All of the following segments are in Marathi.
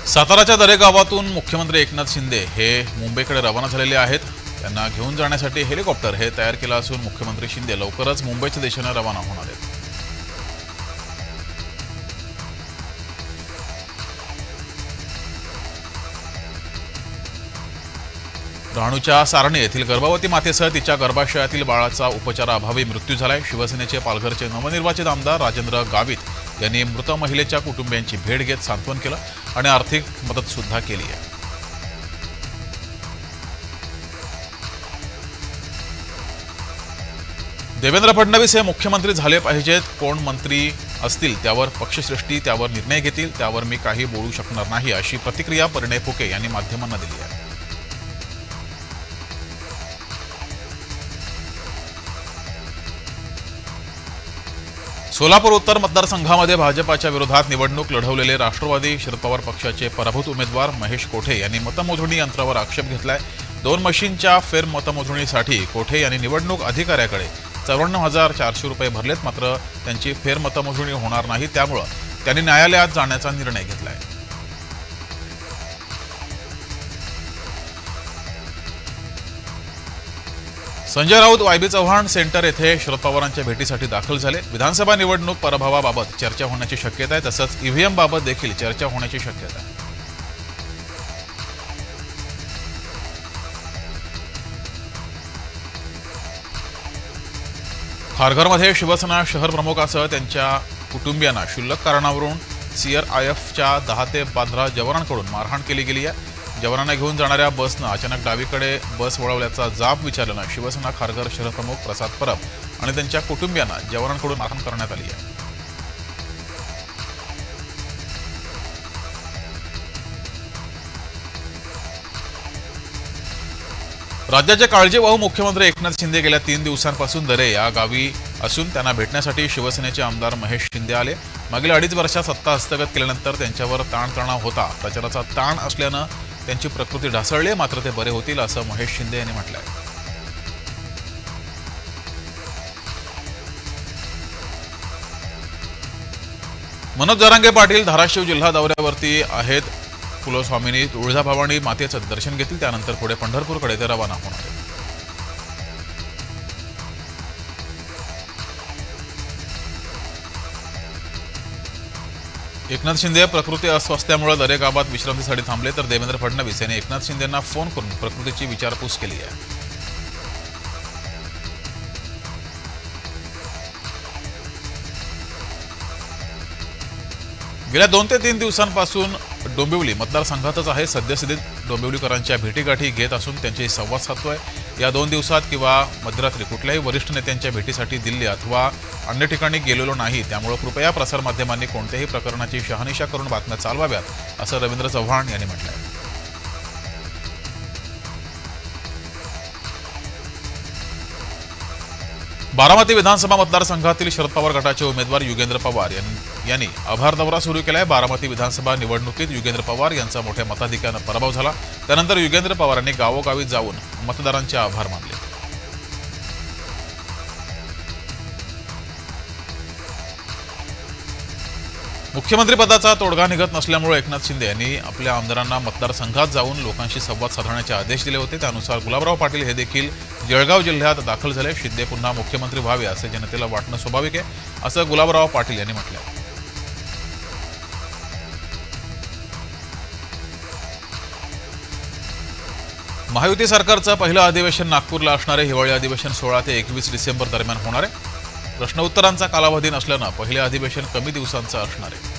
साताराच्या दरेगावातून मुख्यमंत्री एकनाथ शिंदे हे मुंबईकडे रवाना झालेले आहेत। त्यांना घेऊन जाण्यासाठी हेलिकॉप्टर हे तयार केलं असून मुख्यमंत्री शिंदे लवकरच मुंबईच्या दिशेने रवाना होणार आहेत। डहाणूच्या सारणी येथील गर्भवती मातेसह तिच्या गर्भाशयातील बाळाचा उपचाराअभावी मृत्यू झालाय। शिवसेनेचे पालघरचे नवनिर्वाचित आमदार राजेंद्र गावित यांनी मृत महिलेच्या कुटुंबियांची भेट घेत सांत्वन केलं आणि आर्थिक मदत सुद्धा केली आहे। देवेंद्र फडणवीस हे मुख्यमंत्री झाले पाहिजेत। कोण मंत्री असतील त्यावर पक्षश्रेष्ठी त्यावर निर्णय घेतील, त्यावर मी काही बोलू शकणार नाही, अशी प्रतिक्रिया परिणय फुके यांनी माध्यमांना दिली आहे। सोलापूर उत्तर मतदारसंघामध्ये भाजपाच्या विरोधात निवडणूक लढवलेले राष्ट्रवादी शरद पवार पक्षाचे पराभूत उमेदवार महेश कोठे यांनी मतमोजणी यंत्रावर आक्षेप घेतलाय। 2 मशीनच्या फेरमतमोजणीसाठी कोठे यांनी निवडणूक अधिकाऱ्याकडे 54,400 रुपये भरलेत, मात्र त्यांची फेरमतमोजणी होणार नाही, त्यामुळे त्यांनी न्यायालयात जाण्याचा निर्णय घेतलाय। संजय राऊत वायबी चव्हाण सेंटर येथे शरद पवारांच्या भेटीसाठी दाखल झाले। विधानसभा निवडणूक पराभवाबाबत चर्चा होण्याची शक्यता आहे, तसंच ईव्हीएम बाबत देखील चर्चा होण्याची शक्यता आहे। खारघरमध्ये शिवसेना शहर प्रमुखासह त्यांच्या कुटुंबियांना क्षुल्लक कारणावरून सीआरआयएफच्या 10 ते 15 जवानांकडून मारहाण केली गेली आहे। जवानांना घेऊन जाणाऱ्या बसनं अचानक डावीकडे बस वळवल्याचा जाब विचारल्यानं शिवसेना खारघर शहर प्रमुख प्रसाद परब आणि त्यांच्या कुटुंबियांना जवानांकडून मारहाण करण्यात आली आहे। राज्याचे काळजीवाहू मुख्यमंत्री एकनाथ शिंदे गेल्या 3 दिवसांपासून दरे या गावी असून त्यांना भेटण्यासाठी शिवसेनेचे आमदार महेश शिंदे आले। मागील 2.5 वर्षात सत्ता हस्तगत केल्यानंतर त्यांच्यावर ताणतणाव होता, प्रचाराचा ताण असल्यानं त्यांची प्रकृती ढासळली, मात्र ते बरे होतील असं महेश शिंदे यांनी म्हटलंय। मनोज जरांगे पाटील धाराशिव जिल्हा दौऱ्यावरती आहेत। कुलस्वामिनी तुळजाभवानी मातेचं दर्शन घेतील, त्यानंतर पुढे पंढरपूरकडे ते रवाना होणार आहेत। एकनाथ शिंदे प्रकृती अस्वास्थ्यामुळे दरेगावात विश्रांतीसाठी थांबले, तर देवेंद्र फडणवीस यांनी एकनाथ शिंदेंना फोन करून प्रकृतीची विचारपूस केली आहे। गेल्या 2 ते 3 दिवसांपासून डोंबिवली मतदारसंघातच आहे। सद्यस्थितीत डोंबिवलीकरांच्या भेटीगाठी घेत असून त्यांच्याशी संवाद साधतोय। या 2 दिवसात किंवा मध्यरात्री कुठल्याही वरिष्ठ नेत्यांच्या भेटीसाठी दिल्ली अथवा अन्य ठिकाणी गेलेलो नाही, त्यामुळे कृपया प्रसारमाध्यमांनी कोणत्याही प्रकरणाची शहानिशा करून बातम्या चालवाव्यात, असं रवींद्र चव्हाण यांनी म्हटलंय। बारामती विधानसभा मतदारसंघातील शरद पवार गटाचे उमेदवार युगेंद्र पवार यांनी आभार दौरा सुरू केलाय। बारामती विधानसभा निवडणुकीत युगेंद्र पवार यांचा मोठ्या मताधिक्यानं पराभव झाला, त्यानंतर युगेंद्र पवारांनी गावोगावी जाऊन मतदारांचे आभार मानले। मुख्यमंत्री पदाचा तोडगा निघत नसल्यामुळे एकनाथ शिंदे यांनी आपल्या आमदारांना मतदारसंघात जाऊन लोकांशी संवाद साधण्याचे आदेश दिले होते। त्यानुसार गुलाबराव पाटील हे देखील जळगाव जिल्ह्यात दाखल झाले। शिंदे पुन्हा मुख्यमंत्री व्हावे असे जनतेला वाटणं स्वाभाविक आहे, असं गुलाबराव पाटील यांनी म्हटलंय। महायुती सरकारचं पहिलं अधिवेशन नागपूरला असणारे हिवाळी अधिवेशन 16 ते 21 डिसेंबर दरम्यान होणार आहे। प्रश्न उत्तरांचा कालावधी नसल्यानं पहिले अधिवेशन कमी दिवसांचं असणार आहे।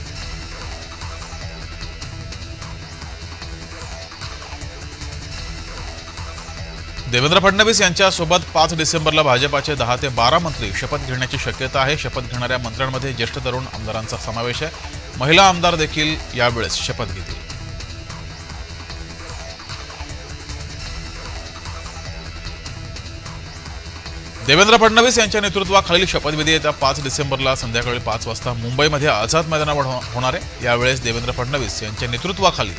देवेंद्र फडणवीस यांच्यासोबत 5 डिसेंबरला भाजपाचे 10 ते 12 मंत्री शपथ घेण्याची शक्यता आहे। शपथ घेणाऱ्या मंत्र्यांमध्ये ज्येष्ठ तरुण आमदारांचा समावेश आहे। महिला आमदार देखील यावेळेस शपथ घेतील। देवेंद्र फडणवीस यांच्या नेतृत्वाखालील शपथविधी येत्या 5 डिसेंबरला संध्याकाळी 5 वाजता मुंबईमध्ये आझाद मैदानावर होणार आहे। यावेळेस देवेंद्र फडणवीस यांच्या नेतृत्वाखाली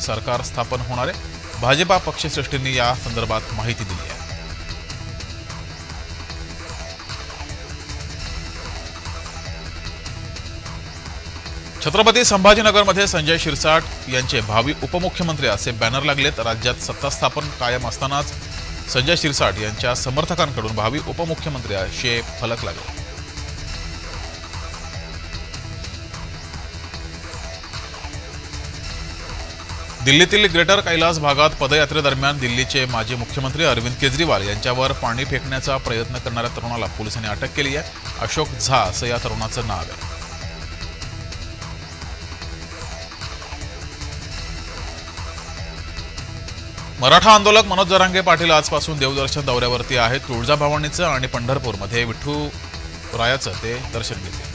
सरकार स्थापन होणार आहे। भाजपा पक्षश्रेष्ठींनी या संदर्भात माहिती दिली आहे। छत्रपती संभाजीनगरमध्ये संजय शिरसाट यांचे भावी उपमुख्यमंत्री असे बॅनर लागलेत। राज्यात सत्ता स्थापन कायम असतानाच संजय शिरसाट यांच्या समर्थकांकडून भावी उपमुख्यमंत्री असे फलक लागले। दिल्लीतील ग्रेटर कैलास भागात पदयात्रेदरम्यान दिल्लीचे माजी मुख्यमंत्री अरविंद केजरीवाल यांच्यावर पाणी फेकण्याचा प्रयत्न करणाऱ्या तरुणाला पोलिसांनी अटक केली आहे। अशोक झा असं या तरुणाचं नाव आहे। मराठा आंदोलक मनोज जरांगे पाटील आजपासून देवदर्शन दौऱ्यावरती आहेत। तुळजाभवानीचं आणि पंढरपूरमध्ये विठुरायाचं ते दर्शन घेतील।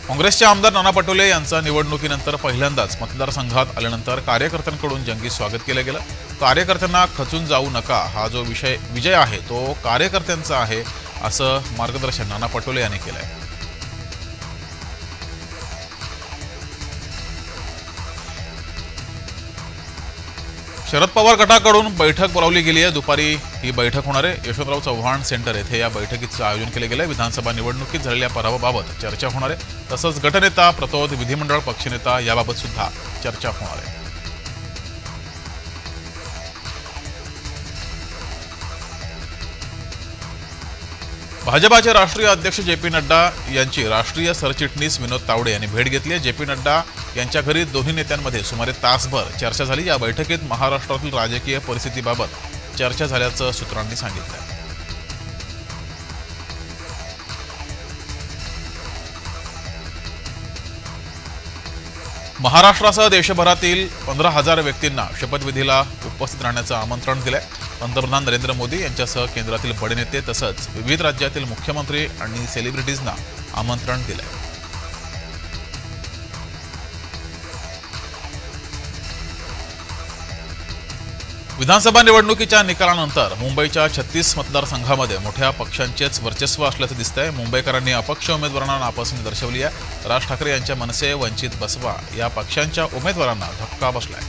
काँग्रेसचे आमदार नाना पटोले यांचा निवडणुकीनंतर पहिल्यांदाच मतदारसंघात आल्यानंतर कार्यकर्त्यांकडून जंगी स्वागत केलं गेलं। कार्यकर्त्यांना खचून जाऊ नका, हा जो विजय आहे तो कार्यकर्त्यांचा आहे असं मार्गदर्शन नाना पटोले यांनी केलंय। शरद पवार गटाकडून बैठक बोलावली गेली आहे। दुपारी ही बैठक होणार आहे। यशवंतराव चव्हाण सेंटर येथे या बैठकीचं आयोजन केले गेले। विधानसभा निवडणुकीत झालेल्या पराभवाबाबत चर्चा होणार आहे। तसंच गटनेता प्रतोद विधिमंडळ पक्षनेता याबाबत सुद्धा चर्चा होणार आहे। भाजपाचे राष्ट्रीय अध्यक्ष जे.पी. नड्डा यांची राष्ट्रीय सरचिटणीस विनोद तावडे यांनी भेट घेतली। जे.पी. नड्डा यांच्या घरी दोन्ही नेत्यांमध्ये सुमारे तासभर चर्चा झाली। या बैठकीत महाराष्ट्रातील राजकीय परिस्थितीबाबत चर्चा झाल्याचं सूत्रांनी सांगितलं। महाराष्ट्रासह देशभरातील 15,000 व्यक्तींना शपथविधीला उपस्थित राहण्याचं आमंत्रण दिलंय। पंतप्रधान नरेंद्र मोदी यांच्यासह केंद्रातील बडे नेते तसंच विविध राज्यातील मुख्यमंत्री आणि सेलिब्रिटीजना आमंत्रण दिलंय। विधानसभा निवडणुकीच्या निकालानंतर मुंबईच्या 36 मतदारसंघामध्ये मोठ्या पक्षांचेच वर्चस्व असल्याचं दिसतंय। मुंबईकरांनी अपक्ष उमेदवारांना नापसंती दर्शवली आहे। राज ठाकरे यांच्या मनसे, वंचित, बसपा या पक्षांच्या उमेदवारांना धक्का बसलाय।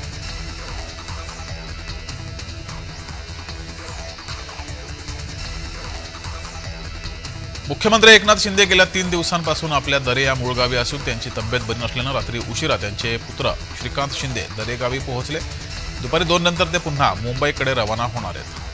मुख्यमंत्री एकनाथ शिंदे गेल्या 3 दिवसांपासून आपल्या दरे या मूळ गावी असून त्यांची तब्येत बरी नसल्यानं रात्री उशिरा त्यांचे पुत्र श्रीकांत शिंदे दरेगावी पोहोचले। दुपारी 2 नंतर ते पुन्हा मुंबईकडे रवाना होणार आहेत।